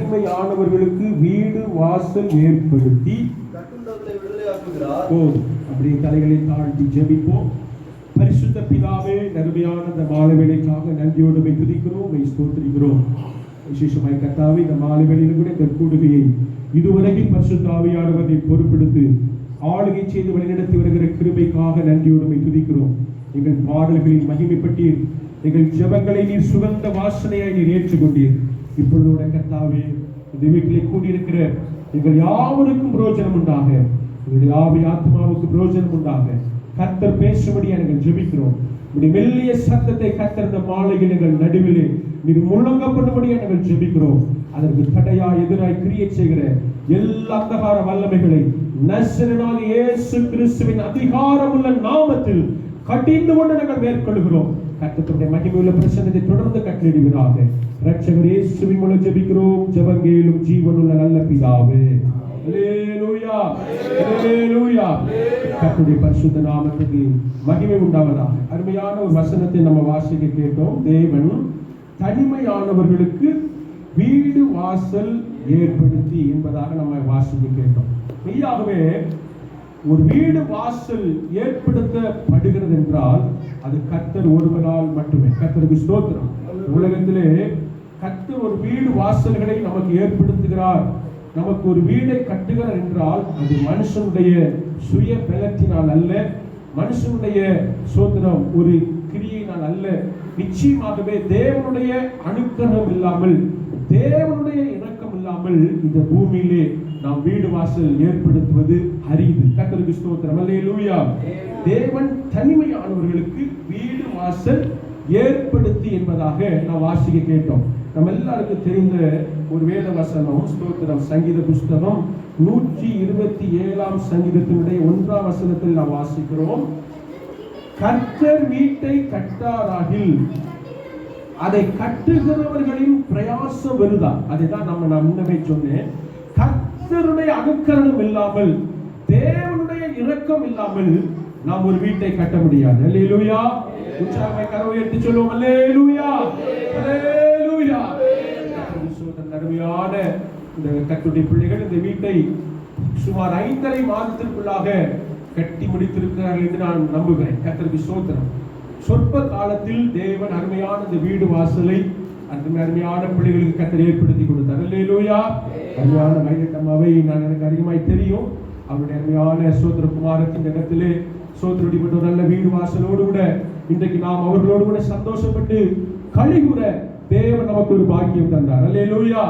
தனிமையானவர்களுக்கு வீடு வாசல் ஏற்படுத்தி அப்படியே தலைகளை தாழ்த்தி ஜெபிப்போம். பரிசுத்த பிதாவே, நன்மையான இந்த மாலை வேளைக்காக நன்றியோடு துதிக்கிறோம், ஸ்தோத்திரிக்கிறோம். விசேஷமாய் கர்த்தாவே, இந்த மாலை வேளையில் கூட இந்த கூடுகையை இதுவரைக்கும் பரிசுத்த ஆவியானவரை பொறுப்பெடுத்து ஆளுகை செய்து வழிநடத்தி வருகிற கிருபைக்காக நன்றியோடு துதிக்கிறோம். எங்கள் பாடல்களின் மகிமைப்பட்டீர், எங்கள் ஜெபங்களை நீர் சுகந்த வாசனையாய் நீர் ஏற்றுக்கொண்டீர். இப்பொழுது கர்த்தாவே, இந்த வீட்டிலே கூடியிருக்கிற எங்கள் யாவருக்கும் பிரயோஜனம் உண்டாக, எங்களுடைய ஆவி ஆத்மாவுக்கு பிரயோஜனம் உண்டாக கர்த்தர் பேசும்படியா நாங்கள் ஜெபிக்கிறோம். உங்களுடைய மெல்லிய சத்தத்தை கர்த்தர் இந்த மாலையில் எங்கள் நடுவிலே நீர் முழங்கப்படும்படியா நாங்கள் ஜெபிக்கிறோம். அதற்கு தடையா எதிராய் கிரியை செய்கிற எல்லா அந்தகார வல்லமைகளை நசரேயனாகிய இயேசு கிறிஸ்துவின் அதிகாரமுள்ள நாமத்தில் கடிந்து கொண்டு நாங்கள் மேற்கொள்கிறோம். கர்த்தருடைய மகிமையுள்ள பிரசன்னத்தை தொடர்ந்து கட்டளையிடுவீராக. இரட்சகர் இயேசுவின் மூலம் ஜெபிக்கிறோம், ஜெபங்கேளும் ஜீவனுள்ள நல்ல பிதாவே. அல்லேலூயா, அல்லேலூயா. கர்த்தருடைய பரிசுத்த நாமத்துக்கு மகிமை உண்டாவதாக. அருமையான ஒரு வசனத்தை நம்ம வாசிக்க கேட்டோம். தேவன் தனிமையானவர்களுக்கு வீடு வாசல் ஏற்படுத்தி என்பதாக நம்ம வாசிக்க கேட்டோம். மெய்யாகவே ஒரு வீடு வாசல் ஏற்படுத்தப்படுகிறது என்றால் அது கர்த்தர் ஒருவரால் மட்டுமே. கர்த்தருக்கு ஸ்தோத்திரம். உலகத்திலே கர்த்தர் ஒரு வீடு வாசல்களை நமக்கு ஏற்படுத்துகிறார், நமக்கு ஒரு வீடை கட்டுகிறார் என்றால் அது மனுஷனுடைய சுய பலத்தினால் அல்ல, மனுஷனுடைய சோதனம் ஒரு கிரியினால் அல்ல. நிச்சயமாகவே தேவனுடைய அனுக்கிரகம் இல்லாமல், தேவனுடைய இரக்கம் இல்லாமல் இந்த பூமியிலே நாம் வீடு வாசல் ஏற்படுத்துவது அரிது. கர்த்தருக்கு ஸ்தோத்திரம். அல்லேலூயா. தேவன் தனிமையானவர்களுக்கு வீடு வாசல் ஏற்படுத்தி என்பதாக நாம் வாசிக்க கேட்டோம். நம்ம எல்லாருக்கும் தெரிந்த ஒரு வேத வசனம், ஸ்தோத்திரம், சங்கீத புஸ்தகம் 127 சங்கீதத்தினுடைய 1 வசனத்தில் நாம் வாசிக்கிறோம். கர்த்தர் வீட்டை கட்டாராகில் அதை கட்டுகிறவர்களின் பிரயாசம் வருதா. அதுதான் நான் முன்னமே சொன்னேன். கர்த்தருடைய அனுக்கிரகம் இல்லாமல், தேவனுடைய இரக்கம் இல்லாமல் நாம் ஒரு வீட்டை கட்ட முடியாது. அல்லேலூயா. உற்சாகமாய் கரவை உயர்த்தி சொல்லுவோம். அல்லேலூயா, அல்லேலூயா. அருமையான இந்த கர்த்தருடைய பிள்ளைகள் இந்த வீட்டை சுமார் 5.5 மாதத்திற்குள்ளாக கட்டி முடித்திருக்கிறார்கள் என்று நான் நம்புகிறேன். கர்த்தருக்கு ஸ்தோத்திரம். சொற்ப காலத்தில் தேவன் அருமையான இந்த வீடு வாசலை அருமையான பிள்ளைகளுக்கு கர்த்தர் ஏற்படுத்தி கொடுத்தார். அல்லேலூயா. அருமையான மையட்டம்மாவை எனக்கு அதிகமாய் தெரியும். அவருடைய அருமையான சோதர குமாரத்தின் இடத்திலே சோதரடிப்பட்ட ஒரு நல்ல வீடு வாசலோடு கூட இன்றைக்கு நாம் அவர்களோடு கூட சந்தோஷப்பட்டு கழிவுற தேவன் நமக்கு ஒரு பாக்கியம் தந்தார். அல்லேலூயா.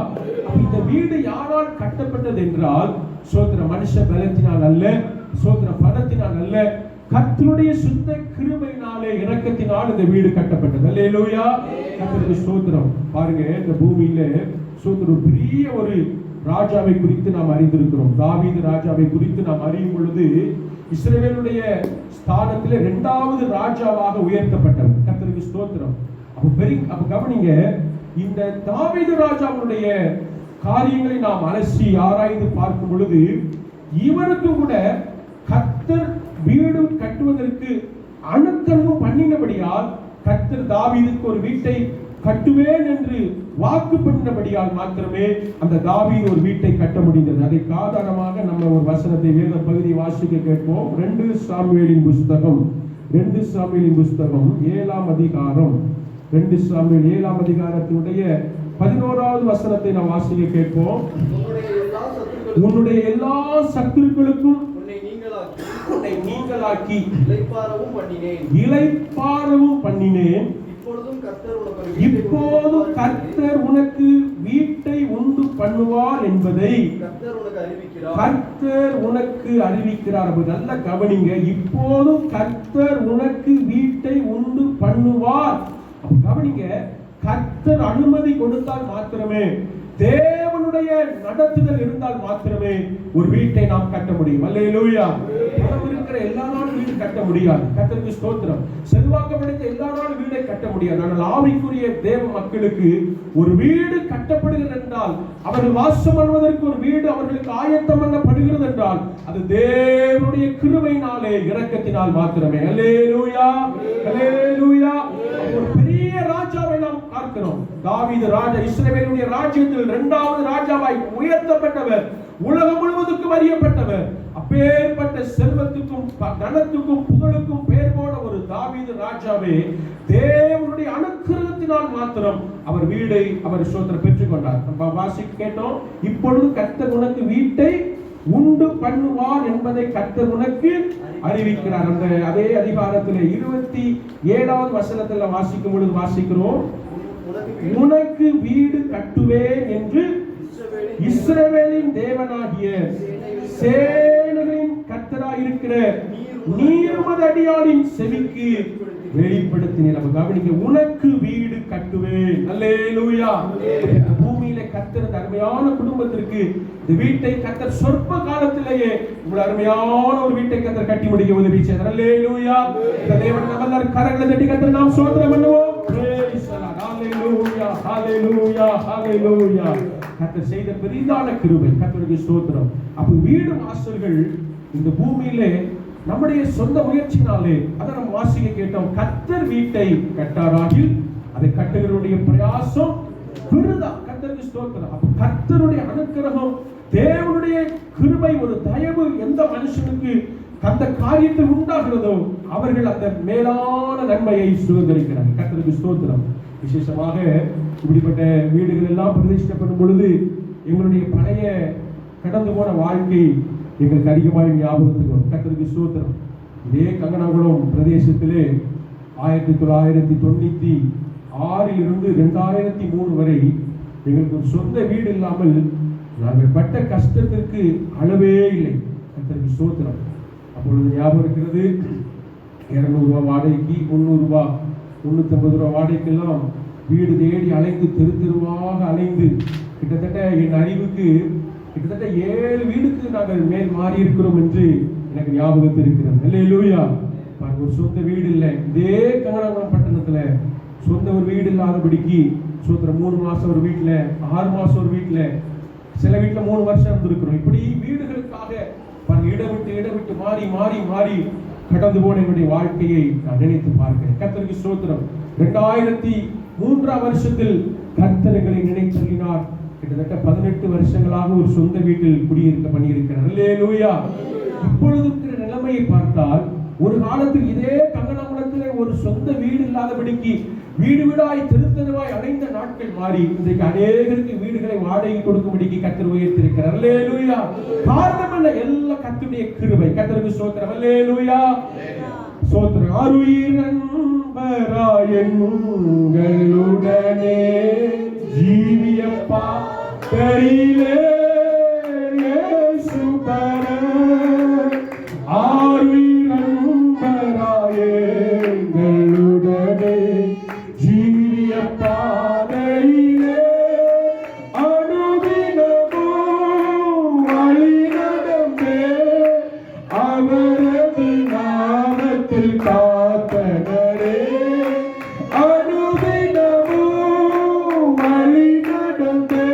இந்த வீடு யாரால் கட்டப்பட்டது என்றால் சோதர மனுஷ பலத்தினால் அல்ல, சோதர பணத்தினால் அல்ல, கர்த்தருடைய சுத்த கிருபையினாலே இரக்கத்தினால் இந்த வீடு கட்டப்பட்டது. அல்லேலூயா. கர்த்தருக்கு ஸ்தோத்திரம். பாருங்க, இந்த பூமியில சோதர பெரிய ஒரு ராஜாவை குறித்து நாம் அறிந்திருக்கிறோம். தாவீது ராஜாவை குறித்து நாம் அறியும் பொழுது இஸ்ரவேலுடைய ஸ்தானத்திலே 2வது ராஜாவாக உயர்த்தப்பட்டவர். கர்த்தருக்கு ஸ்தோத்திரம். அப்ப கவனிங்க, இந்த தாவீது ராஜாவுடைய காரியங்களை நாம் அலசி ஆராய்ந்து பார்க்கும் பொழுது இவருக்கு கூட கர்த்தர் வீடு கட்டுவதற்கு அனுக்கிரகம் பண்ணினபடியால் கர்த்தர் தாவீதுக்கு ஒரு வீட்டை கட்டுவேன் என்று வாக்கு பண்ணினபடியால் மாத்திரமே அந்த தாவீது ஒரு வீட்டை கட்ட முடிந்தது. அதை காரணமாக நம்ம ஒரு வசனத்தை வேத பகுதி வாசிக்க கேட்போம். 2 சாமுவேலின் புஸ்தகம் 7ஆம் அதிகாரம் 2 சாமுவேல் 7ஆம் அதிகாரத்தினுடைய 11வது வசனத்தை நாம் வாசிக்க கேட்போம். உன்னுடைய எல்லா சத்துருக்களுக்கும் உன்னை நீங்களாக்கி இளைப்பாறவும் பண்ணினேன். இப்போதும் கர்த்தர் உனக்கு வீட்டை உண்டு பண்ணுவார் என்பதை கர்த்தர் உனக்கு அறிவிக்கிறார். நல்ல கவனிங்க. இப்போதும் கர்த்தர் உனக்கு வீட்டை உண்டு பண்ணுவார். கவனிங்க, கர்த்தர் அனுமதி கொடுத்தால் மாத்திரமே, தேவனுடைய நடத்துதல் இருந்தால் மாத்திரமே ஒரு வீட்டை நாம் கட்ட முடியும். அல்லேலூயா. பணம் இருக்கிற எல்லா நாளும் வீடு கட்ட முடியாது. கர்த்தருக்கு ஸ்தோத்திரம். செல்வாக்கு படைத்த எல்லா நாளும் வீடை கட்ட முடியாது. ஆனால் ஆவிக்குரிய தேவ மக்களுக்கு ஒரு வீடு கட்டப்படுகிறது என்றால், அவர்கள் வாசம் பண்ணுவதற்கு ஒரு வீடு அவர்களுக்கு ஆயத்தம் பண்ணப்படுகிறது என்றால் அது தேவனுடைய கிருபையினாலே, இரக்கத்தினால் மாத்திரமே. அல்லேலூயா, அல்லேலூயா. ஒரு பெரிய ராஜாவை நாம் பார்க்கிறோம். தாவீது ராஜா இஸ்ரவேலுடைய ராஜ்யத்தில் இரண்டாவது ராஜாவாய் உயர்த்தப்பட்டவர், உலகம் முழுவதுக்கும் அறியப்பட்டவர். அப்பேற்பட்ட செல்வத்துக்கும் கனத்துக்கும் புகழுக்கும் பெயர் போன ஒரு தாவீது ராஜாவே தேவனுடைய அனுக்கிரகத்தினால் மாத்திரம் அவர் வீடை அவர் சோதனை பெற்றுக் கொண்டார். நம்ம வாசிக்க கேட்டோம், இப்பொழுது கர்த்தர் உனக்கு வீட்டை உண்டு பண்ணுவார் என்பதை கர்த்தர் உனக்கு அறிவிக்கிறார். அந்த அதே அதிகாரத்தில் 27வது வசனத்தில் வாசிக்கும் பொழுது வாசிக்கிறோம், உனக்கு வீடு கட்டுவேன் என்று இஸ்ரவேலின் தேவனாகிய சேனைகளின் கர்த்தராயிருக்கிற நீர் உமது அடியாளின் செவிக்கு வெளிப்படுத்தினீர். நம்ம கவனிக்க, உனக்கு வீடு கட்டுவேன். அல்லேலூயா. பூமியில கர்த்தர் அருமையான குடும்பத்திற்கு இந்த வீட்டை கர்த்தர் சொற்ப காலத்திலேயே உங்கள் அருமையான ஒரு வீட்டை கர்த்தர் கட்டி முடிக்க உதவி செய்தார். அல்லேலூயா. இந்த தேவன் நம்ம எல்லாரும் கரங்களை தட்டி கர்த்தர் நாம் ஸ்தோத்திரம் பண்ணுவோம். Praise the lord. ஹalleluya, ஹalleluya, ஹalleluya. கர்த்தர் செய்த பெரிதான கிருபை, கர்த்தருக்கு ஸ்தோத்திரம். அப்ப வீடு வாசல்கள் இந்த பூமியிலே நம்முடைய சொந்த முயற்சினாலே அதை நம்ம வாசிக்க கேட்டோம். கர்த்தர் வீட்டை கட்டாராகில் அதை கட்டுகிறவருடைய பிரயாசம் விருதா. கர்த்தருக்கு ஸ்தோத்திரம். அப்ப கர்த்தருடைய அனுக்கிரகம், தேவனுடைய கிருபை, ஒரு தயவு எந்த மனுஷனுக்கு அந்த காரியத்தில் உண்டாகிறதோ அவர்கள் அந்த மேலான நன்மையை சுதந்திரிக்கிறார்கள். கர்த்தருக்கு ஸ்தோத்திரம். விசேஷமாக இப்படிப்பட்ட வீடுகள் எல்லாம் பிரதிஷ்டப்படும் பொழுது எங்களுடைய பழைய கடந்து போன வாழ்க்கை எங்களுக்கு அதிகமாக ஞாபகத்துக்கு வரும். கர்த்தருக்கு ஸ்தோத்திரம். இதே கங்கனாகுளம் பிரதேசத்திலே 1996 இருந்து 2003 வரை எங்களுக்கு ஒரு சொந்த வீடு இல்லாமல் நாங்கள் பட்ட கஷ்டத்திற்கு அளவே இல்லை. கர்த்தருக்கு ஸ்தோத்திரம். அப்பொழுது ஞாபகம் இருக்கிறது, 200 ரூபா வாடகைக்கு, 300 ரூபா, 350 ரூபா வாடகைக்கெல்லாம் வீடு தேடி அலைந்து தெரு தெருவாக அலைந்து கிட்டத்தட்ட என் அறிவுக்கு கிட்டத்தட்ட 7 வீடுக்கு நாங்கள் மேல் மாறி இருக்கிறோம் என்று எனக்கு ஞாபகத்தில் இருக்கிறது. அல்லேலூயா. ஒரு சொந்த வீடு இல்லை. இதே கங்கனாகுளம் பட்டணத்துல சொந்த ஒரு வீடு இல்லாதபடிக்கு சோத்திரம் 3 மாசம் ஒரு வீட்டுல, 6 மாசம் ஒரு வீட்டுல, சில வீட்டுல 3 வருஷம் இருந்திருக்கிறோம். இப்படி வீடுகளுக்காக இடம் விட்டு மாறி மாறி மாறி கடந்து போன என்னுடைய வாழ்க்கையை நான் நினைத்து பார்க்கிறேன். கர்த்தருக்கு ஸ்தோத்திரம். 2003ஆம் வருஷத்தில் கர்த்தர் எங்களை நினைத்தருளினார். கிட்டத்தட்ட 18 வருஷங்களாக ஒரு சொந்த வீட்டில் குடியிருக்க பண்ணியிருக்கிறார். அல்லேலூயா. இப்பொழுது இருக்கிற நிலைமையை பார்த்தால், ஒரு காலத்தில் இதே கங்கனாகுளத்திலே ஒரு சொந்த வீடு இல்லாதபடிக்கு வீடு வீடாய் தெரு தெருவாய் அடைந்த நாட்கள் மாறி இன்றைக்கு அநேகருக்கு வீடுகளை வாடகை கொடுக்கும்படிக்கு கர்த்தர் உயர்த்திருக்கிறார். அல்லேலூயா. காரணம் என்ன? எல்லாம் கர்த்தருடைய கிருபை. கர்த்தருக்கு ஸ்தோத்திரம். அல்லேலூயா. ஸ்தோத்திரம். ஆருயிர் நண்பராய் எங்களுடனே ஜீவியப்பா கரிலே இயேசு பர ஆருயிர் நண்பராய் எங்களுடனே ஜீவியப்பா கரிலே அனுதினமும் வழி நடந்தே அவரது நாமத்தில் காத்தனரே அனுதினமும் வழி நடந்தே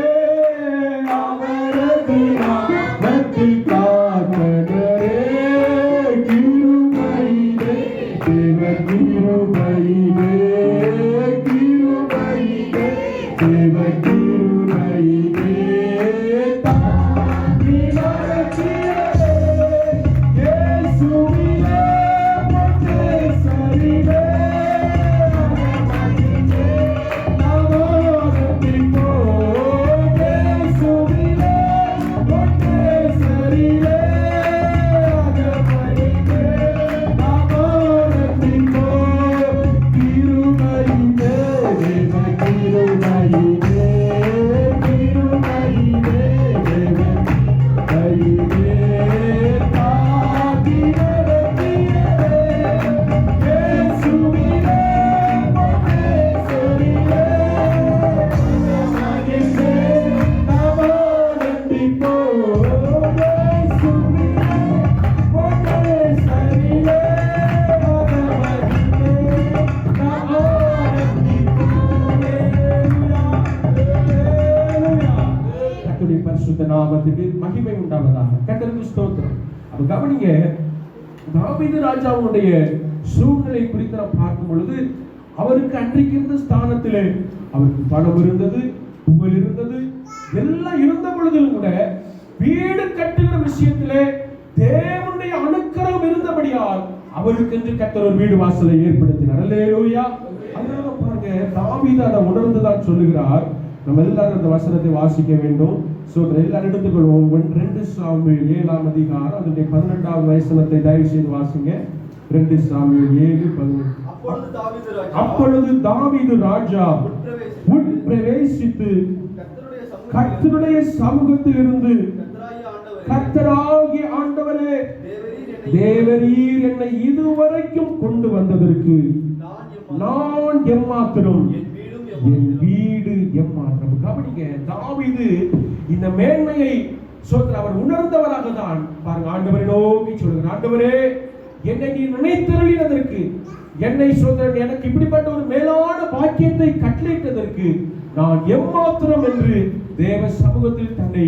அவரது நாமத்தில் காத்தனரே கிருபையிலே தேவ கிருபையிலே கிருபையிலே தேவ கிருபையிலே தாங்கி நடத்தியதே இயேசுவிலே மொட்டை சரிவே நாமோரத்தில் போய் இயேசுவிலே மொட்டை சரிவே அகமதிலே நாமோரத்தில் போய் கிருபையிலே தேவ கிருபையிலே கிருபையிலே தேவ கிருபையிலே தாங்கி நடத்தியதே இயேசுவிலே மொட்டை சரிவே அகமதிலே நாமோரத்தில் போய் இயேசுவிலே மொட்டை சரிவே அகமதிலே நாமோரத்தில் கர்த்தருடைய பரிசுத்த நாமத்துக்கு மகிமை உண்டாவதாக. கர்த்தருக்கு ஸ்தோத்திரம். அப்ப கவனிங்க, தாவீது ராஜாவுடைய சூழ்நிலை குறித்து நாம் பார்க்கும் பொழுது அவருக்கு அன்றைக்கு இருந்த ஸ்தானத்திலே அவருக்கு பணம் இருந்தது, புகழ் இருந்தது, எல்லாம் இருந்த பொழுதிலும் கூட வீடு கட்டுகிற விஷயத்திலே தேவனுடைய அனுக்கிரகம் இருந்தபடியால் அவருக்கு என்று கர்த்தர் ஒரு வீடு வாசலை ஏற்படுத்தினார். அல்லேலூயா. அதனால பாருங்க, தாவீது அதை உணர்ந்துதான் சொல்லுகிறார். நம்ம எல்லாரும் அந்த வசனத்தை வாசிக்க வேண்டும். எல்லாரும் எடுத்துக்கொள்வோம். 2 சாமுவேல் 7ஆம் அதிகாரம் அதனுடைய 18வது வசனத்தை தயவு செய்து வாசிங்க. 2 சாமுவேல் 7:18. அப்பொழுது தாவீது ராஜா உட்பிரவேசித்து கர்த்தருடைய சமூகத்தில் இருந்து, கர்த்தராகிய ஆண்டவரே, தேவரீர் என்னை இதுவரைக்கும் கொண்டு வந்ததற்கு நான் எம்மாத்திரம், என் வீடு எம்மாத்திரம். கவனிங்க, தாவீது இந்த மேன்மையை அவர் உணர்ந்தவராக தான் பாருங்க ஆண்டவரை நோக்கி சொல்கிறார். ஆண்டவரே, என்னை நீ நினைத்தருளினதற்கு, என்னை எனக்கு இப்படிப்பட்ட ஒரு மேலான பாக்கியத்தை கட்டளையிட்டதற்கு நான் எம்மாத்திரம் என்று தேவ சமூகத்தில் தன்னை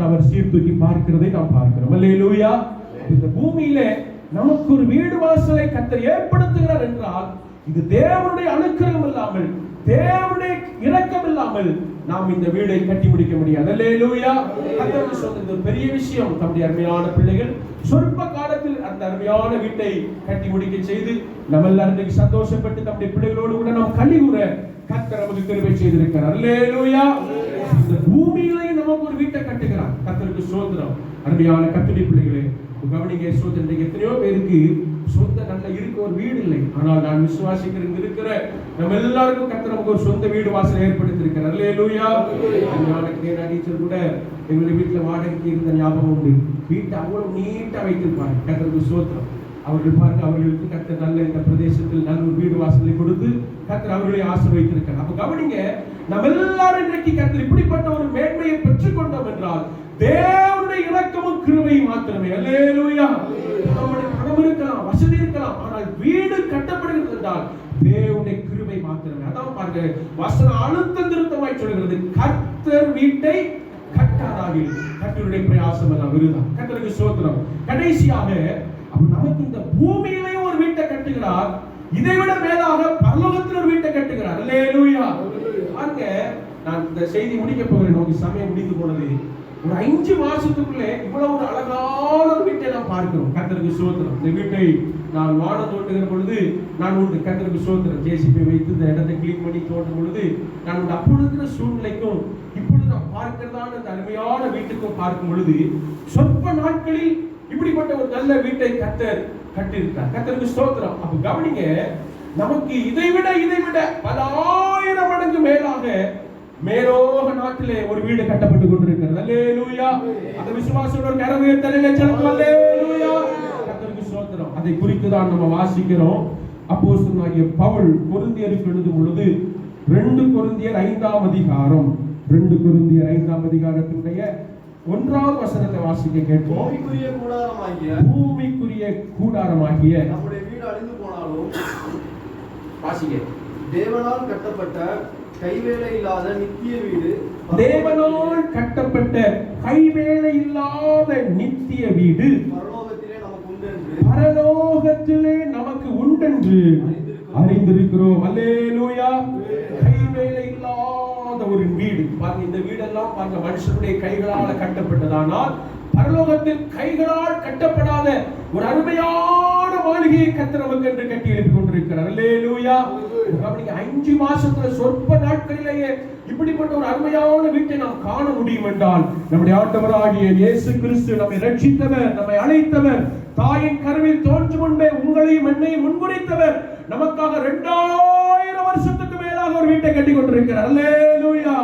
அவர் சீர்தூக்கி பார்க்கிறதை நாம் பார்க்கிறோம். அல்லேலூயா. இந்த பூமியில நமக்கு ஒரு வீடு வாசலை கர்த்தர் ஏற்படுத்துகிறார் என்றால் இது தேவனுடைய அனுக்கிரகம் இல்லாமல், தேவனுடைய இரக்கம் இல்லாமல் நாம் இந்த வீடை கட்டி முடிக்க முடியாது. அல்லேலூயா. கர்த்தர் சொன்னது ஒரு பெரிய விஷயம். தம்முடைய அருமையான பிள்ளைகள் சொற்ப காலத்தில் அந்த அருமையான வீட்டை கட்டி முடிக்க செய்து நம்ம எல்லாரும் சந்தோஷப்பட்டு தம்முடைய பிள்ளைகளோடு கூட நாம் கலிவுற கர்த்தர் நமக்கு கிருபை செய்திருக்கிறார். அல்லேலூயா. இந்த பூமியிலே நமக்கு ஒரு வீட்டை கட்டுகிறார். கர்த்தருக்கு ஸ்தோத்திரம். அருமையான கர்த்தருடைய பிள்ளைகளே, கவனிங்க, ஸ்தோத்திரம். எத்தனையோ பேருக்கு சொந்த நல்ல இருக்க ஒரு வீடு இல்லை. ஆனால் நான் விசுவாசிக்கிறேன், இருக்கிற நம்ம எல்லாருக்கும் கர்த்தர் நமக்கு ஒரு சொந்த வீடு வாசல் ஏற்படுத்தி இருக்கிறார். அல்லேலூயா. டீச்சர் கூட எங்களுடைய வீட்டுல வாடகைக்கு இருந்த ஞாபகம் உண்டு. வீட்டை அவ்வளவு நீட்டா வைத்திருப்பாங்க. கர்த்தருக்கு ஸ்தோத்திரம். அவர்கள் பாருங்க, அவர்களுக்கு கர்த்தர் நல்ல இந்த பிரதேசத்தில் நல்ல ஒரு வீடு வாசலை கொடுத்து கர்த்தர் அவர்களை ஆசீர்வதித்திருக்கிறார். அப்ப கவனிங்க, நம்ம எல்லாரும் இன்றைக்கு கர்த்தர் இப்படிப்பட்ட ஒரு மேன்மையை பெற்றுக் கொண்டோம் என்றால் தேவனுடைய இரக்கமும் கிருபையும் மாத்திரமே. அல்லேலூயா. நம்முடைய பணம் இருக்கலாம், வசதி இருக்கலாம், ஆனால் வீடு கட்டப்படுகிறது என்றால் தேவனுடைய கிருபை மாத்திரமே. அதான் பாருங்க, வசனம் அழுத்தம் திருத்தமாய் சொல்கிறது, கர்த்தர் வீட்டை கட்டாராகில் கர்த்தருடைய பிரயாசம் எல்லாம் விருதா. கர்த்தருக்கு ஸ்தோத்திரம். கடைசியாக நமக்கு இந்த பூமியிலே ஒரு வீட்டை கட்டுகிறார், இதை விட மேலாக பரலோகத்தில் ஒரு வீட்டை கட்டுகிறார். அல்லேலூயா. பாருங்க, நான் இந்த செய்தி முடிக்க போகிறேன். நமக்கு சமயம் முடிந்து போனது. ஒரு 5 மாசத்துக்குள்ளே இவ்வளவு ஒரு அழகான ஒரு வீட்டை நாம் பார்க்கிறோம். கர்த்தருக்கு ஸ்தோத்திரம். இந்த வீட்டை நான் வானம் தோண்டுகிற பொழுது நான் உண்டு கர்த்தருக்கு ஸ்தோத்திரம் ஜேசிபி வைத்து இந்த இடத்தை கிளீன் பண்ணி தோண்டும் பொழுது நான் உண்டு அப்பொழுது இருக்கிற சூழ்நிலைக்கும் இப்பொழுது நான் பார்க்கிறதான இந்த அருமையான வீட்டுக்கும் பார்க்கும் பொழுது சொற்ப நாட்களில் இப்படிப்பட்ட ஒரு நல்ல வீட்டை கர்த்தர் கட்டியிருக்கார். கர்த்தருக்கு ஸ்தோத்திரம். அப்ப கவனிங்க, நமக்கு இதை விட பல ஆயிரம் மடங்கு மேலாக மேலோக நாட்டிலே ஒரு வீடு கட்டப்பட்டு கொண்டிருக்கிறது. அல்லேலூயா. அந்த விசுவாசியோட கரவை தலையிலே செலுத்து. அல்லேலூயா. கர்த்தருக்கு ஸ்தோத்திரம். அதை குறித்து தான் நம்ம வாசிக்கிறோம். அப்போஸ்தலனாகிய பவுல் கொரிந்தியருக்கு எழுதும் பொழுது 2 கொரிந்தியர் 5ஆம் அதிகாரம் 2 கொரிந்தியர் 5ஆம் அதிகாரத்தினுடைய 1வது வசனத்தை வாசிக்க கேட்போம். பூமிக்குரிய கூடாரமாகிய நம்முடைய வீடு அழிந்து போனாலும் வாசிக்க, தேவனால் கட்டப்பட்ட கைவேலை இல்லாத நித்திய வீடு, தேவனால் கட்டப்பட்ட கைவேலை இல்லாத நித்திய வீடு பரலோகத்திலே நமக்கு உண்டென்று அறிந்திருக்கிறோம். அல்லேலூயா. கைவேலை இல்லாத ஒரு வீடு பாருங்க. இந்த வீடெல்லாம் பாருங்க மனுஷனுடைய கைகளால் கட்டப்பட்டதானால் பரலோகத்தில் கைகளால் கட்டப்படாத ஒரு அருமையான மாளிகையை கர்த்தர் நமக்கு என்று கட்டி எழுப்பி கொண்டிருக்கிறார். அல்லேலூயா. 5 மாசத்துல சொற்ப நாட்களிலேயே இப்படிப்பட்ட ஒரு அருமையான வீட்டை நாம் காண முடியும் என்றால் நம்முடைய ஆண்டவராகிய இயேசு கிறிஸ்து நம்மை ரட்சித்தவர், நம்மை அழைத்தவர், தாயின் கருவில் தோன்றும் முன்பே உங்களையும் என்னையும் முன்குறித்தவர், நமக்காக 2000 வருஷத்துக்கு மேலாக ஒரு வீட்டை கட்டி கொண்டிருக்கிறார். அல்லேலூயா.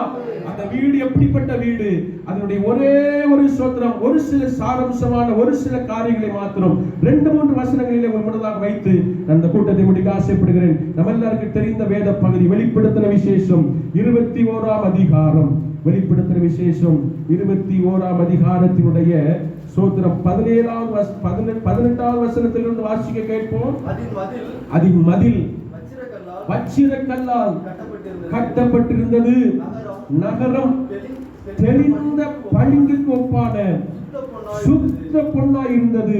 அந்த வீடு எப்படிப்பட்ட வீடு? அதனுடைய ஒரே ஒரு ஸ்தோத்திரம், ஒரு சில சாரம்சமான ஒரு சில காரியங்களை மாத்திரம் 2-3 வசனங்களிலே முன்னதாக வைத்து அந்த கூட்டத்தை முடிக்க ஆசைப்படுகிறேன். நம்ம எல்லாருக்கும் தெரிந்த வேத பகுதி வெளிப்படுத்தின விசேஷம் 21ஆம் அதிகாரம். வெளிப்படுத்தின விசேஷம் 21ஆம் அதிகாரத்தினுடைய ஸ்தோத்திரம் 18வது வசனத்திலிருந்து வாசிக்க கேட்போம். அதின் மதில் வச்சிரக்கல்லால் கட்டப்பட்டிருந்தது. நகரம் தெளிந்த பளிங்குக்கு ஒப்பான சுத்த பொன்னாய் இருந்தது.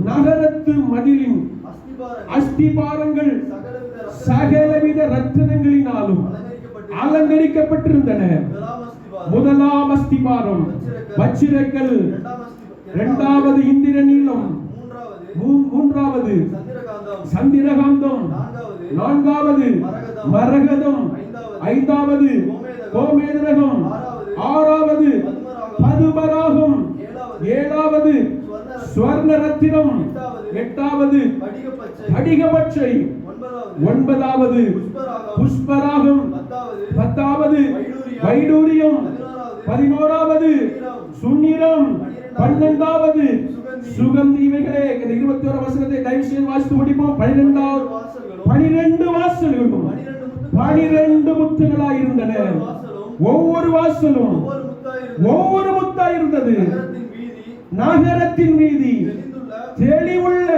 நகரத்து மதிலின் அஸ்திபாரங்கள் சகலவித ரத்தினங்களினாலும் அலங்கரிக்கப்பட்டிருந்தன. முதலாம் அஸ்திபாரம் வச்சிரக்கல், இரண்டாவது இந்திர நீலம், மூன்றாவது சந்திரகாந்தம், நான்காவது மரகதம், ஐந்தாவது கோமேதகம், ஆறாவது பதுமராகம், ஏழாவது ஸ்வர்ண ரத்தினம், எட்டாவது படிகபட்சை, ஒன்பதாவது புஷ்பராகம், பத்தாவது வைடூரியம், பதினோராவது சுன்னிரம், பன்னெண்டாவது சுகந்தி. இவைகளே இந்த 21 வசனத்தை தயவு செய்து வாசித்து முடிப்போம். 12 வாசல்களும் 12 முத்துகளாய் இருந்தன. ஒவ்வொரு வாசலும் ஒவ்வொரு முத்தாய் இருந்தது. நகரத்தின் வீதி தெளிவுள்ள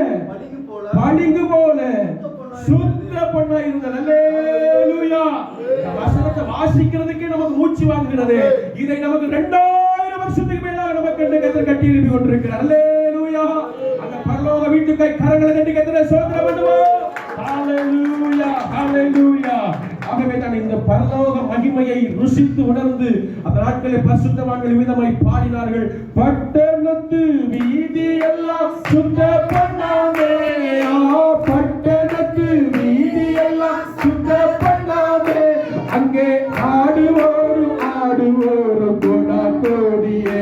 பளிங்கு போல சுத்த பொன்னாய் இருந்தது. அல்லேலூயா. இந்த வசனத்தை வாசிக்கிறதுக்கே நமக்கு மூச்சு வாங்குகிறது. இதை நமக்கு 2000 வருஷத்துக்கு மேலாக நமக்கு கர்த்தர் கட்டி எழுப்பி கொண்டிருக்கிறார். அல்லேலூயா. அந்த பரலோக வீட்டுக்கு கரங்களை தட்டி கர்த்தரை ஸ்தோத்திரம் பண்ணுவோம். ஹalleluya, ஹalleluya. ஆகவே தான் இந்த பரலோக மகிமையை ருசித்து உணர்ந்து அந்த நாட்களில் பரிசுத்தவான்கள் விதமாய் பாடினார்கள். பட்டணத்து வீதி எல்லாம் சுத்த பண்ணாமே, பட்டணத்து வீதி எல்லாம் சுத்த பண்ணாமே, அங்கே ஆடுவோரும் கொடா கோடியே,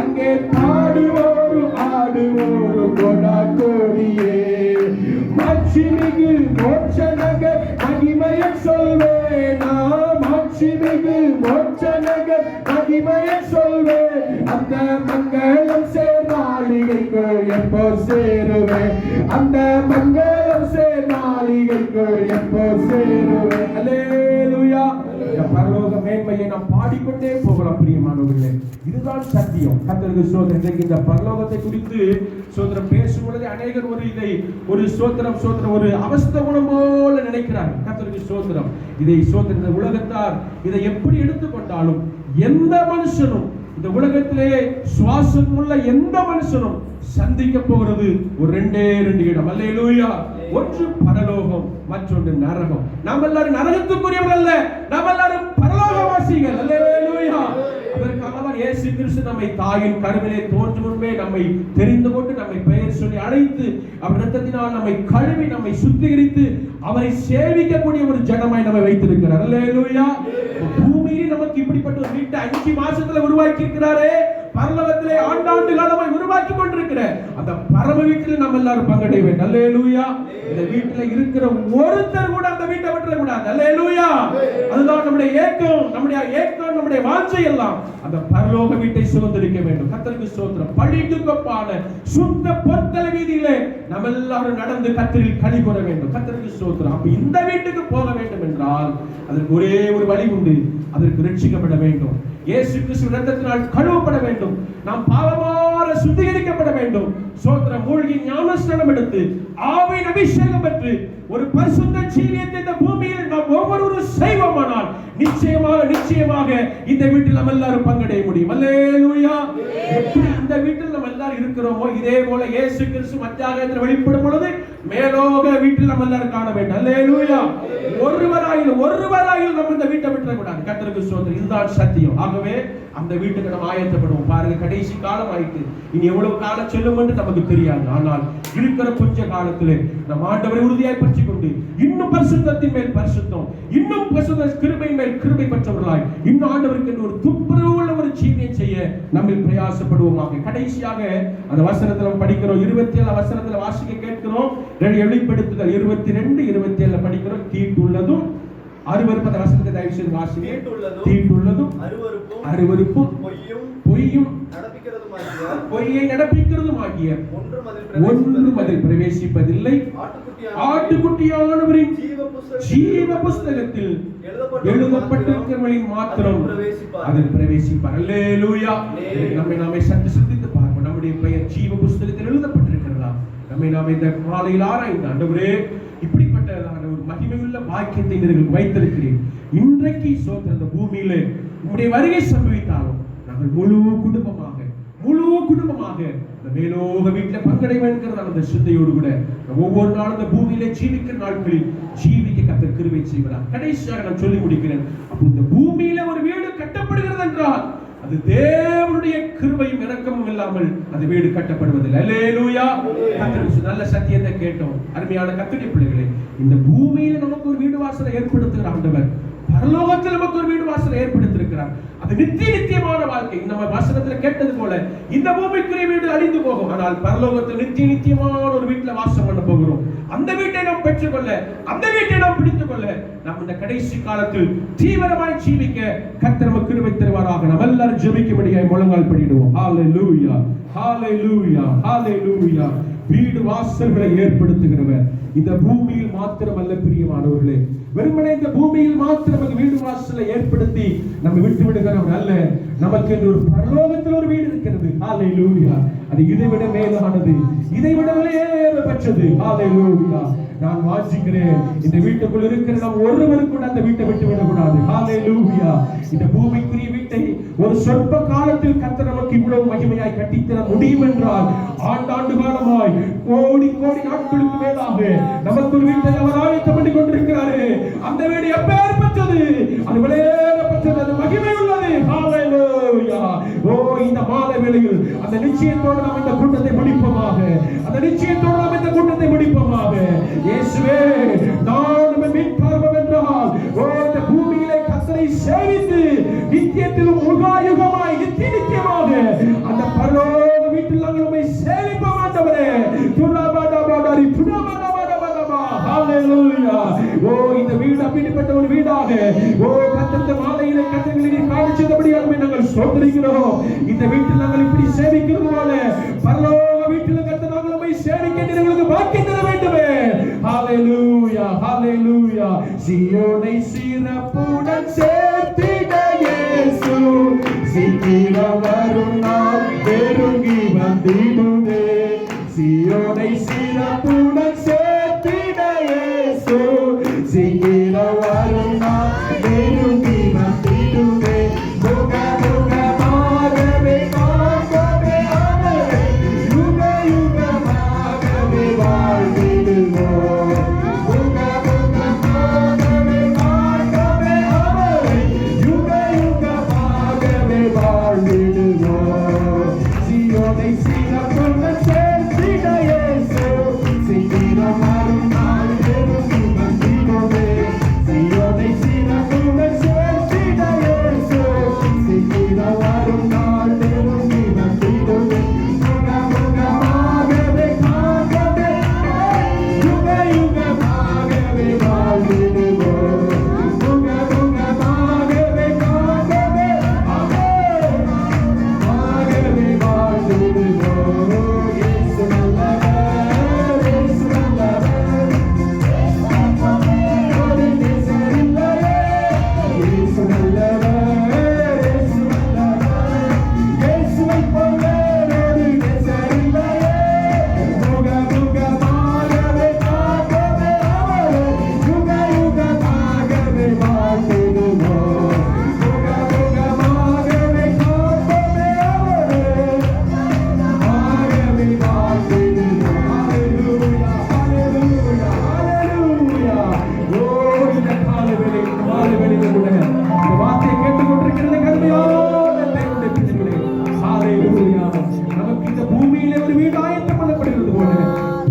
அங்கே ஆடுவோரும் கொடா கோடியே. மாட்சிமிகு மோட்ச நகர் மகிமையை சொல்வேன், மாட்சிமிகு மோட்ச நகர் மகிமையை சொல்வேன். அந்த மங்களம் சேர்மாளிகைக்குள் எப்போ சேருவேன், அந்த மங்களம் சேர்மாளிகைக்குள் எப்போ சேருவேன். அல்லேலூயா. பரலோக மேன்மையை நாம் பாடிக்கொண்டே போகலாம் பிரியமானவர்களே. இதுதான் சத்தியம். கர்த்தருக்கு ஸ்தோத்திரம். இந்த பரலோகத்தை குறித்து ஸ்தோத்திரம் பேசும் பொழுது அநேகர் ஒரு ஸ்தோத்திரம் ஒரு அவஸ்தை குணம் போல நினைக்கிறார். கர்த்தருக்கு ஸ்தோத்திரம். இதை ஸ்தோத்திர உலகத்தார் இதை எப்படி எடுத்துக்கொண்டாலும் எந்த மனுஷனும் இந்த உலகத்திலே சுவாசம் உள்ள எந்த மனுஷனும் சந்திக்க போகிறது ஒரு 2 இடம். அல்லேலூயா. ஒன்று பரலோகம், மற்றொன்று நரகம். நாம் எல்லாரும் நரகத்துக்குரியவர்கள் அல்ல, நாம் எல்லாரும் பரலோகவாசிகள். அல்லேலூயா. அதற்காக தான் இயேசு கிறிஸ்து நம்மை தாயின் கருவிலே தோன்றும் முன்பே நம்மை தெரிந்து கொண்டு நம்மை பெயர் சொல்லி அழைத்து அவர் இரத்தத்தினால் நம்மை கழுவி நம்மை சுத்திகரித்து அவரை சேவிக்கக்கூடிய ஒரு ஜனமாய் நம்மை வைத்திருக்கிறார். அல்லேலூயா. பூமியில் நமக்கு இப்படிப்பட்ட ஒரு வீட்டை 5 மாசத்துல உருவாக்கி இருக்கிறாரே, பரலோகத்திலே ஆண்டாண்டு காலமாய் உருவாக்கி கொண்டிருக்கிற அந்த பரம வீட்டில் நம்ம எல்லாரும் பங்கடைய வேண்டும். அல்லேலூயா. இந்த வீட்டில இருக்கிற ஒருத்தர் கூட அந்த வீட்டை விட்டுற கூடாது. அல்லேலூயா. அதுதான் நம்முடைய ஏக்கம், நம்முடைய வாஞ்சை எல்லாம் அந்த பரலோக வீட்டை சுதந்திரிக்க வேண்டும். கர்த்தருக்கு ஸ்தோத்திரம். பழிக்கு கொப்பான சுத்த பொற்தல வீதியிலே நம்ம எல்லாரும் நடந்து கர்த்தரில் களி கூற வேண்டும். கர்த்தருக்கு ஸ்தோத்திரம். அப்ப இந்த வீட்டுக்கு போக வேண்டும் என்றால் அதற்கு ஒரே ஒரு வழி உண்டு. அதற்கு ரட்சிக்கப்பட வேண்டும். இயேசு கிறிஸ்து இரத்தத்தினால் கழுவப்பட வேண்டும். நாம் பாவமாற சுத்திகரிக்கப்பட வேண்டும். ஸ்தோத்திரம். மூழ்கி ஞானஸ்நானம் எடுத்து ஆவியின் அபிஷேகம் பெற்று ஒரு பரிசுத்த ஜீவியத்தை இந்த பூமியில் நாம் ஒவ்வொருவரும் செய்வோமானால் நிச்சயமாக இந்த வீட்டில் நம்ம எல்லாரும் பங்கடைய முடியும். அல்லேலூயா. எப்படி இந்த வீட்டில் நம்ம எல்லாரும் இருக்கிறோமோ இதே போல இயேசு கிறிஸ்து மத்தியாகத்தில் வெளிப்படும் பொழுது மேலோக வீட்டில் நம்ம எல்லாரும் காண வேண்டும். அல்லேலூயா. ஒருவராயில் நம்ம இந்த வீட்டை விட்டுற கூடாது. கர்த்தருக்கு ஸ்தோத்திரம். இதுதான் சத்தியம். ஆகவே அந்த வீட்டுக்கு நம்ம ஆயத்தப்படுவோம். பாருங்க, கடைசி காலம் ஆயிட்டு. இனி எவ்வளவு காலம் செல்லும் என்று நமக்கு தெரியாது. ஆனால் இருக்கிற கொஞ்ச காலத்திலே நம் ஆண்டவரை உறுதியாய் பற்றிக் கொண்டு இன்னும் பரிசுத்தத்தின் மேல் பரிசுத்தம், இன்னும் பரிசுத்த கிருபையின் மேல் கிருபை பெற்றவர்களாய் இன்னும் ஆண்டவருக்கு என்று ஒரு துப்புரவுள்ள ஒரு ஜீவியம் செய்ய நம்ம பிரயாசப்படுவோமாக. கடைசியாக அந்த வசனத்துல படிக்கிறோம். 27 வசனத்துல வாசிக்க கேட்கிறோம். வெளிப்படுத்துதல் 22, 27 படிக்கிறோம். தீட்டுள்ளதும் அருவருப்பத வசனத்தை தயவு செய்து வாசிங்க. தீட்டுள்ளதும் அருவருப்பும் பொய்யும் பொய்யை நடப்பிக்கிறதுமாகிய ஒன்றும் அதில் பிரவேசிப்பதில்லை. ஆட்டுக்குட்டியானவரின் ஜீவ புஸ்தகத்தில் எழுதப்பட்டிருக்கிறவர்களின் மாத்திரம் அதில் பிரவேசிப்பார். அல்லேலூயா. நம்மை சற்று சிந்தித்து பார்ப்போம். நம்முடைய பெயர் ஜீவ புஸ்தகத்தில் எழுதப்பட்டிருக்கிறதா? நம்மை இந்த காலையில் ஆராய்ந்து ஆண்டவரே இப்படிப்பட்டதான ஒரு மகிமையுள்ள பாக்கியத்தை நீங்கள் வைத்திருக்கிறேன். இன்றைக்கு சோத்திர இந்த பூமியில உங்களுடைய வருகை சம்பவித்தாலும் நாங்கள் முழு குடும்பமாக முழு குடும்பமாக இந்த மேலோக வீட்டில் பங்கடைய வேண்டுகிற அந்த சிந்தையோடு கூட ஒவ்வொரு நாளும் இந்த பூமியிலே ஜீவிக்கிற நாட்களில் ஜீவிக்க கர்த்தர் கிருபை செய்வார். கடைசியாக நான் சொல்லி முடிக்கிறேன். அப்போ இந்த பூமியில ஒரு வீடு கட்டப்படுகிறது என்றால் அது தேவனுடைய கிருபையும் இரக்கமும் இல்லாமல் அந்த வீடு கட்டப்படுவதில்லை. அல்லேலூயா. கர்த்தர் நல்ல சத்தியத்தை கேட்டோம். அருமையான கர்த்தருடைய பிள்ளைகளே, இந்த பூமியில நமக்கு ஒரு வீடு வாசலை ஏற்படுத்துகிற ஆண்டவர் பரலோகத்தில் நமக்கு ஒரு வீடு வாசலை ஏற்படுத்தியிருக்கிறார். அது நித்தியமான வாழ்க்கை. நம்ம வசனத்துல கேட்டது போல இந்த பூமிக்குரிய வீடு அழிந்து போகும், ஆனால் பரலோகத்தில் நித்தியமான ஒரு வீட்டுல வாசம் பண்ண போகிறோம். அந்த வீட்டை நாம் பெற்றுக்கொள்ள, அந்த வீட்டை நாம் பிடித்துக் கொள்ள, நாம் இந்த கடைசி காலத்தில் தீவிரமாய் ஜீவிக்க கர்த்தர் நமக்கு கிருபை தருவாராக. நாம் எல்லாரும் ஜெபிக்கும்படியாய் முழங்கால் படிடுவோம். ஹalleluya, ஹalleluya, ஹalleluya. வீடு வாசல்களை ஏற்படுத்துகிறவர் இந்த பூமியில் மாத்திரமல்ல பிரியமானவர்களே, வெறுமனே இந்த பூமியில் மாத்திரம் வீடு வாசலை ஏற்படுத்தி நம்ம விட்டு விடுகிறவர் அல்ல. நமக்கு ஒரு பரலோகத்தில் ஒரு வீடு இருக்கிறது. ஹalleluya. அது இதைவிட மேலானது, இதைவிட விலையேறப்பெற்றது. ஹalleluya. நான் வாசிக்கிறேன், இந்த வீட்டுக்குள் இருக்கிற நாம் ஒருவரும் கூட அந்த வீட்டை விட்டு விடக்கூடாது. ஹalleluya. இந்த பூமிக்குரிய வீட்டை ஒரு சொற்ப காலத்தில் கர்த்தர் நமக்கு இவ்வளவு மகிமையாய் கட்டித்தர முடியும் என்றால் ஆண்டாண்டு காலமாய் கோடி நாட்களுக்கு மேலாக நமக்கு ஒரு வீட்டை அவர் ஆயத்தம் பண்ணி கொண்டிருக்கிறாரு. அந்த வீடு எப்பேற்பட்டது, அது விலையேறப்பட்டது, அது மகிமை உள்ளது. ஹalleluya. ஓ, இந்த மாலை வேளையில் அந்த நிச்சயத்தோடு நாம் இந்த கூட்டத்தை முடிப்போமாக, அந்த நிச்சயத்தோடு நாம் இந்த கூட்டத்தை முடிப்போமாக. இயேசுவே, நான் மீட்பார்வம் என்றால் இந்த பூமியிலே கர்த்தரை சேவித்து நித்தியத்திலும் யுகாயுகமாய் நித்தியமாக அந்த பரலோக வீட்டில் நாங்கள் உம்மை சேவிப்போம் ஆண்டவரே. துராபாடாபாடாரி துராபாடாபாடாபாடா. ஹalleluya. ஓ, இந்த வீடு அப்படிப்பட்ட ஒரு வீடாக கர்த்தர் மாலையிலே கர்த்தர்களை காணிச்சபடியாக நாங்கள் ஸ்தோத்திரிக்கிறோம். இந்த வீட்டில் நாங்கள் இப்படி சேவிக்கிறது போல பரலோக வீட்டில் கர்த்தர் நாங்கள் உம்மை சேவிக்க எங்களுக்கு பாக்கியம் தர வேண்டுமே. ஹalleluya, ஹalleluya. சீயோனை சிறப்புடன் சேர்த்திட இயேசு சீக்கிரம் வரும் நாள் நெருங்கி வந்திடுதே. சீயோனை சிறப்புடன் சேர்த்திட இயேசு சீக்கிரம் வரும் நாள் நெருங்கி வந்திடுதே. முகமுகமாகவே காண்போமே அவரை, யுகயுகமாகவே வாழ்ந்திடுவோம். முகமுகமாகவே காண்போமே அவரை, யுகயுகமாகவே வாழ்ந்திடுவோம். சீயோனை சிறப்புடன் சேர்த்திட இயேசு சீக்கிரம் வரும் நாள் நெருங்கி வந்திடுதே. சீயோனை சிறப்புடன் சேர்த்திட இயேசு சீக்கிரம் வரும் நாள் நெருங்கி வந்திடுதே. முகமுகமாகவே காண்போமே, யுகயுகமாகவே வாழ்ந்திடுவோம். முகமுகமாகவே காண்போமே, ஆகவே வாழ்ந்திடுவோம். இயேசு நல்லவர், இயேசு நல்லவர், ஒரு நேசர் இல்லையே. இயேசு நல்லவர், இயேசு நல்லவர், இயேசுவைப் போல ஒரு நேசர் இல்லையே. முகமுகமாகவே காண்போமே அவரை, யுகயுகமாகவே வாழ்ந்திடுவோம். முகமுகமாகவே காண்போமே அவரை, ஆகவே வாழ்ந்திடுவோம். ஹalleluya, ஹalleluya, ஹalleluya. ஓ, இந்த காலவேளை, இந்த மாலைவேளையிலே கூட இந்த வார்த்தையை கேட்டுக்கொண்டிருக்கிறது கருமையான தேவனுடைய பிள்ளைகளே. ஹalleluya. நமக்கு இந்த பூமியிலே ஒரு வீடு ஆயத்தம் பண்ணப்படுகிறது போல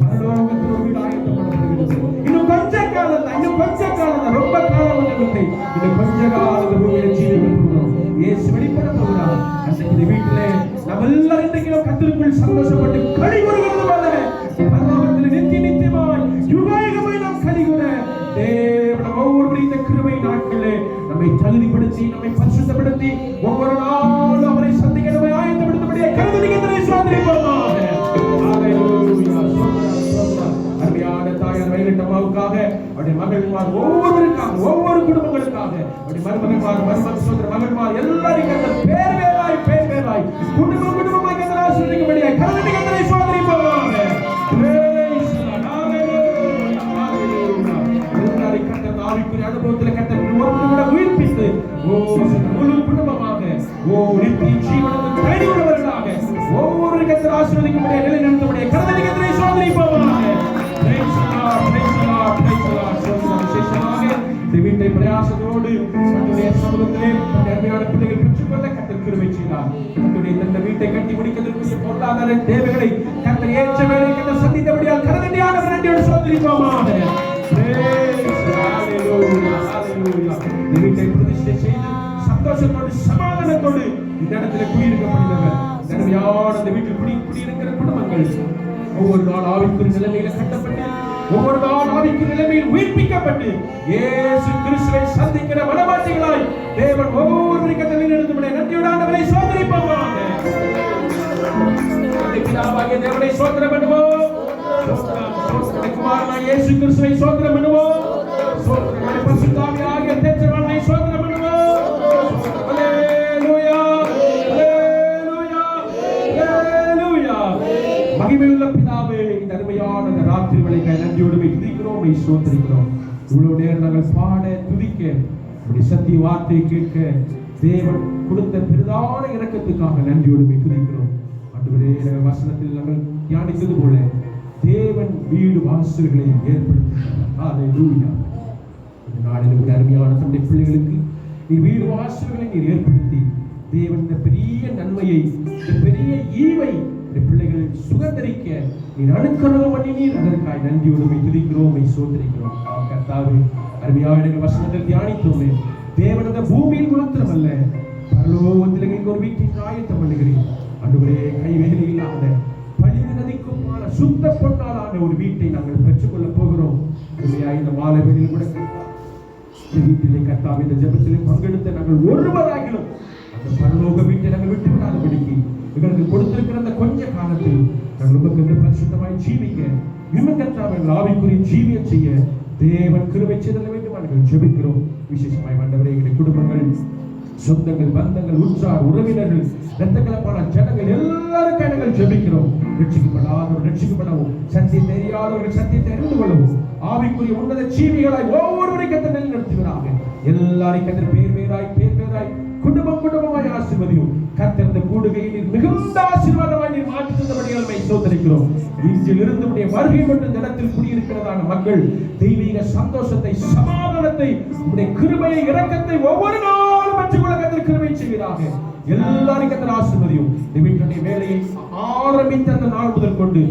பரலோகத்தில் ஒரு வீடு ஆயத்தம் பண்ணப்படுகிறது. இன்னும் கொஞ்ச காலம் தான், இன்னும் கொஞ்ச காலம் தான், ரொம்ப காலம் இல்லை. இன்னும் கொஞ்ச காலம் இந்த பூமியில ஜீவிக்க போகிறோம். இயேசு வெளிப்பட போகிறார். அன்றைக்கு இந்த வீட்டிலே நம்ம எல்லாரும் இன்றைக்கு கர்த்தருக்குள் சந்தோஷப்பட்டு களி கூறுகிறது போல பரலோகத்தில் நித்தியமாய் யுகாயுகமாய் நாம் களி கூற தேவன் ஒவ்வொரு இந்த கிருபை நாட்களிலே நம்மை தகுதிப்படுத்தி, நம்மை பரிசுத்தப்படுத்தி ஒவ்வொரு நாளும் அவரை சந்திக்க நம்மை ஆயத்தப்படுத்தபடியே கருதுகின்ற சுவாதிரிப்போமாக. ஹalleluya. அருமையான தாயார் வயலட்டம்மாவுக்காக, அவருடைய மகள்மார் ஒவ்வொருவருக்காக, ஒவ்வொரு குடும்பங்களுக்காக, அவருடைய மருமகன்மார், மருமகன் சோதர மகன்மார் எல்லாரையும் கர்த்தர் பேர் வேறாய் குடும்பமாய் கர்த்தர் ஆசீர்வதிக்கும்படியே கருதுகின்ற சுவாதிரிப்போமாக. Praise the Lord. Hallelujah, hallelujah. எல்லாரையும் கர்த்தர் ஆவிக்குரிய அனுபவத்தில் கர்த்தர் ஒவ்வொரு கூட உயிர்ப்பித்து முழு குடும்பமாக நித்திய ஜீவனுக்கு தைரியமுள்ளவர்களாக கட்டி முடிக்கிறதுக்குரிய பொருளாதார தேவைகளை கர்த்தர் ஏற்ற வேலை கர்த்தர் சந்தித்தபடியால் கரதண்டியான நன்றியோடு சோதரிப்போமாக. இந்த வீட்டை பிரதிஷ்டை செய்து சந்தோஷத்தோடு சமாதானத்தோடு இந்த இடத்துல குடியிருக்கப்படுகிறவர் நன்மையான இந்த வீட்டில் குடியிருக்கிற குடும்பங்கள் ஒவ்வொரு நாள் ஆவிக்குரிய நிலைமையில கட்டப்பட்டு ஒவ்வொரு நாள் ஆவிக்குரிய நிலைமையில் உயிர்ப்பிக்கப்பட்டு இயேசு கிறிஸ்துவை சந்திக்கிற மனவாட்டிகளாய் தேவன் ஒவ்வொரு கட்டளையும் எடுத்துவிட நன்றியோடு ஆண்டவரை சோதரிப்போமாக. பிதாவாகிய தேவனை சோதனை பண்ணுவோம். குமாரனாகிய இயேசு கிறிஸ்துவை சோதனை பண்ணுவோம். பரிசுத்த ஆவியாகிய தேற்றவானை சோதனை பண்ணுவோம். அல்லேலூயா அல்லேலூயா அல்லேலூயா. மகிமையுள்ள பிதாவே, இந்த அருமையான இந்த ராத்திரி வேளைக்காய் நன்றியோடு துதிக்கிறோம், சோதரிக்கிறோம். இவ்வளவு நேரம் நாங்கள் பாட துதிக்க இப்படி சத்திய வார்த்தையை கேட்க தேவன் கொடுத்த பெரிதான இரக்கத்துக்காக நன்றியோடு துதிக்கிறோம். ஆண்டவரே, வசனத்தில் நாங்கள் தியானித்தது போல தேவன் வீடு வாசல்களை ஏற்படுத்தினார். ஹல்லேலூயா. இந்த நாளில் கூட அருமையான தம்முடைய பிள்ளைகளுக்கு நீ வீடு வாசல்களை நீர் ஏற்படுத்தி தேவன் இந்த பெரிய நன்மையை, இந்த பெரிய ஈவை பிள்ளைகள் சுகந்தரிக்க நீர் அனுக்கிரகம் பண்ணினீர். அதற்காக நன்றியோடு துதிக்கிறோம், சோதரிக்கிறோம். கர்த்தாவே, அருமையான வசனத்தில் தியானித்தோமே தேவன் இந்த பூமியில் மாத்திரமல்ல பரலோகத்தில் எங்களுக்கு ஒரு வீட்டை ஆயத்தம் பண்ணுகிறேன். ஆண்டவரே, கைவேலை இல்லாத பழிவு நதிக்கும் சுத்த பொன்னாலான ஒரு வீட்டை நாங்கள் பெற்றுக்கொள்ள போகிறோம். இந்த மாலை வேளையில் கூட வீட்டிலே கர்த்தாவே இந்த ஜெபத்திலே பங்கெடுத்த நாங்கள் ஒருவராகிலும் அந்த பரலோக வீட்டை நாங்கள் விட்டு விடாதபடிக்கு எங்களுக்கு கொடுத்திருக்கிற அந்த கொஞ்ச காலத்தில் நாங்கள் உங்களுக்கு பரிசுத்தமாய் ஜீவிக்க இன்னும் கர்த்தாவே ஆவிக்குரிய ஜீவியம் செய்ய தேவன் கிருபை செய்தல வேண்டும் நாங்கள் ஜெபிக்கிறோம். விசேஷமாய் ஆண்டவரே, எங்களுடைய குடும்பங்கள், சொந்தங்கள், பந்தங்கள், உற்றார் உறவினர்கள், இரத்த கலப்பான ஜனங்கள் எல்லாருக்கும் நாங்கள் ஜெபிக்கிறோம். ரட்சிக்கப்படாதவர்கள் ரட்சிக்கப்படவும், சத்தியம் தெரியாதவர்கள் சத்தியத்தை அறிந்து கொள்ளவும், ஆவிக்குரிய உன்னத ஜீவிகளாய் ஒவ்வொருவரை கர்த்தர் நிலைநிறுத்துகிறாங்க. எல்லாரையும் கர்த்தர் பேர் பேராய் குடும்பம் குடும்பமாய் ஆசீர்வதியும். கர்த்தர் இந்த கூடுகையில் மிகுந்த ஆசீர்வாதமாய் நீர் மாற்றி தந்தபடியால் சோதரிக்கிறோம். இன்றிலிருந்து உடைய வருகை மற்றும் இடத்தில் குடியிருக்கிறதான மக்கள் தெய்வீக சந்தோஷத்தை, சமாதானத்தை, உடைய கிருபையை, இரக்கத்தை ஒவ்வொரு நாளும் பெற்றுக்கொள்ள கர்த்தர் கிருபை செய்கிறாங்க. எல்லாரும் கர்த்தர் ஆசீர்வதியும். இந்த வீட்டுடைய வேலையை ஆரம்பித்த அந்த நாள் முதல் கொண்டு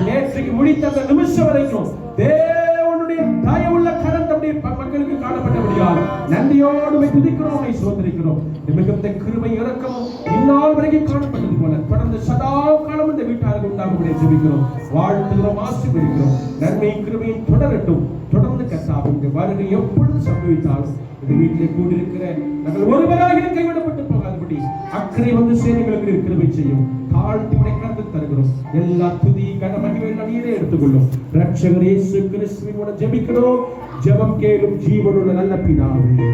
நேற்றைக்கு முடித்த அந்த நிமிஷம் வரைக்கும் தேவனுடைய தயவுள்ள கரம் தம்முடைய மக்களுக்கு காணப்பட்டபடியால் நன்றியோடு துதிக்கிறோம், சோதரிக்கிறோம். மிகுந்த கிருபை இரக்கமும் இந்நாள் வரைக்கும் காணப்பட்டது போல தொடர்ந்து சதா காலம் இந்த வீட்டாருக்கு உண்டாகும்படி ஜெபிக்கிறோம், வாழ்த்துகிறோம், ஆசீர்வதிக்கிறோம். நன்மை கிருபையை தொடரட்டும். தொடர்ந்து கர்த்தாவுடைய வருகை எப்பொழுது சம்பவித்தாலும் இந்த வீட்டிலே கூடியிருக்கிற நாங்கள் ஒருவராக கைவிடப்பட்டு போகாதபடி அக்கறை வந்து சேனைகளுக்கு கிருபை செய்யும். தாழ்த்தி உடைக்கிறது தருகிறோம். எல்லா துதி கன மகிமை நீரே எடுத்துக்கொள்ளும். ரட்சகர் இயேசு கிறிஸ்துவின் மூலம் ஜெபிக்கிறோம். ஜெபம் கேளும் ஜீவனுள்ள நல்ல பிதாவே.